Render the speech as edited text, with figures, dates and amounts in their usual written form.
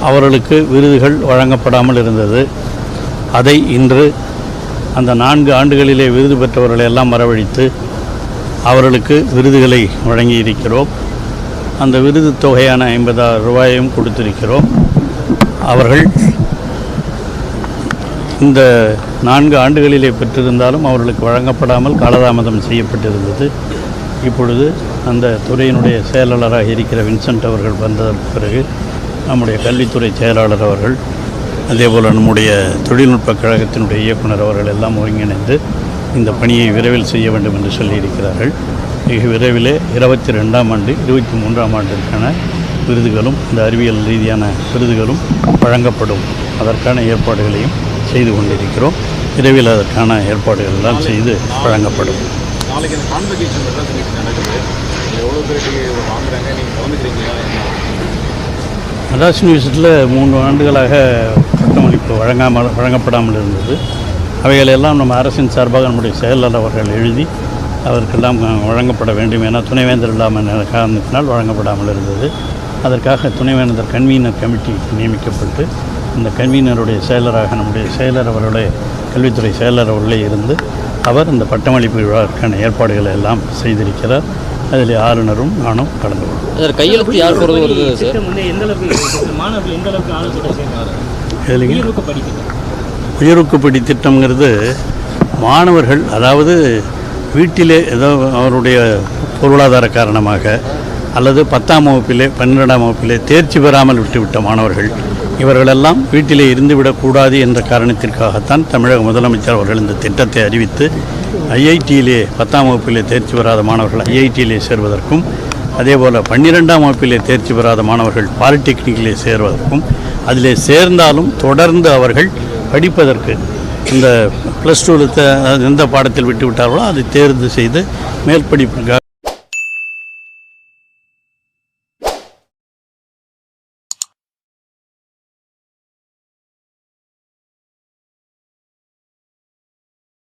அவர்களுக்கு விருதுகள் வழங்கப்படாமல் இருந்தது. அதை இன்று அந்த 4 ஆண்டுகளிலே விருது பெற்றவர்களை எல்லாம் வரவழைத்து அவர்களுக்கு விருதுகளை வழங்கியிருக்கிறோம். அந்த விருது தொகையான 50,000 ரூபாயையும் கொடுத்திருக்கிறோம். அவர்கள் இந்த 4 ஆண்டுகளிலே பெற்றிருந்தாலும் அவர்களுக்கு வழங்கப்படாமல் காலதாமதம் செய்யப்பட்டிருந்தது. இப்பொழுது அந்த துறையினுடைய செயலாளராக இருக்கிற வின்சென்ட் அவர்கள் வந்ததற்கு பிறகு நம்முடைய கல்வித்துறை செயலாளர் அவர்கள், அதேபோல் நம்முடைய தொழில்நுட்ப கழகத்தினுடைய இயக்குனர் அவர்கள் எல்லாம் ஒருங்கிணைந்து இந்த பணியை விரைவில் செய்ய வேண்டும் என்று சொல்லியிருக்கிறார்கள். மிக விரைவிலே 22ஆம் ஆண்டு 23ஆம் ஆண்டிற்கான விருதுகளும் இந்த அறிவியல் ரீதியான விருதுகளும் வழங்கப்படும். அதற்கான ஏற்பாடுகளையும் செய்து கொண்டிருக்கிறோம். விரைவில் அதற்கான ஏற்பாடுகள் எல்லாம் செய்து வழங்கப்படும். நாளைக்கு அந்த கான்வெகேஷன் நடக்குது. எவ்வளோ பேருக்கு வாங்குறாங்க, நீங்கள் கலந்துக்கிறீங்களா? மெட்ராஸ் யூனிவர்சிட்டியில் 3 ஆண்டுகளாக பட்டமளிப்பு வழங்கப்படாமல் இருந்தது. அவைகளெல்லாம் நம்ம அரசின் சார்பாக நம்முடைய செயலாளர் அவர்கள் எழுதி அவருக்கெல்லாம் வழங்கப்பட வேண்டும் என துணைவேந்தர் இல்லாமல் காரணத்தினால் வழங்கப்படாமல் இருந்தது. அதற்காக துணைவேந்தர் கன்வீனர் கமிட்டி நியமிக்கப்பட்டு இந்த கன்வீனருடைய செயலராக நம்முடைய செயலர் அவர்களே, கல்வித்துறை செயலர் அவர்களே இருந்து அவர் இந்த பட்டமளிப்பு விழாவிற்கான ஏற்பாடுகளை எல்லாம் செய்திருக்கிறார். அதில் ஆளுநரும் நானும் கலந்து கொள்வோம். கையெழுத்து யார் போகிறது வருது சார்? உயர்வுக்குப்படி திட்டம்ங்கிறது மாணவர்கள், அதாவது வீட்டிலே ஏதோ அவருடைய பொருளாதார காரணமாக அல்லது 10ஆம் வகுப்பிலே 12ஆம் வகுப்பிலே தேர்ச்சி பெறாமல் விட்டுவிட்ட மாணவர்கள், இவர்களெல்லாம் வீட்டிலே இருந்துவிடக்கூடாது என்ற காரணத்திற்காகத்தான் தமிழக முதலமைச்சர் அவர்கள் இந்த திட்டத்தை அறிவித்து ஐஐடியிலே 10ஆம் வகுப்பிலே தேர்ச்சி பெறாத மாணவர்கள் ஐஐடியிலே சேர்வதற்கும், அதேபோல் 12ஆம் வகுப்பிலே தேர்ச்சி பெறாத மாணவர்கள் பாலிடெக்னிக்கிலே சேர்வதற்கும், அதிலே சேர்ந்தாலும் தொடர்ந்து அவர்கள் படிப்பதற்கு இந்த +2 எந்த பாடத்தில் விட்டுவிட்டார்களோ அதை தேர்வு செய்து மேல் படிப்புக்காக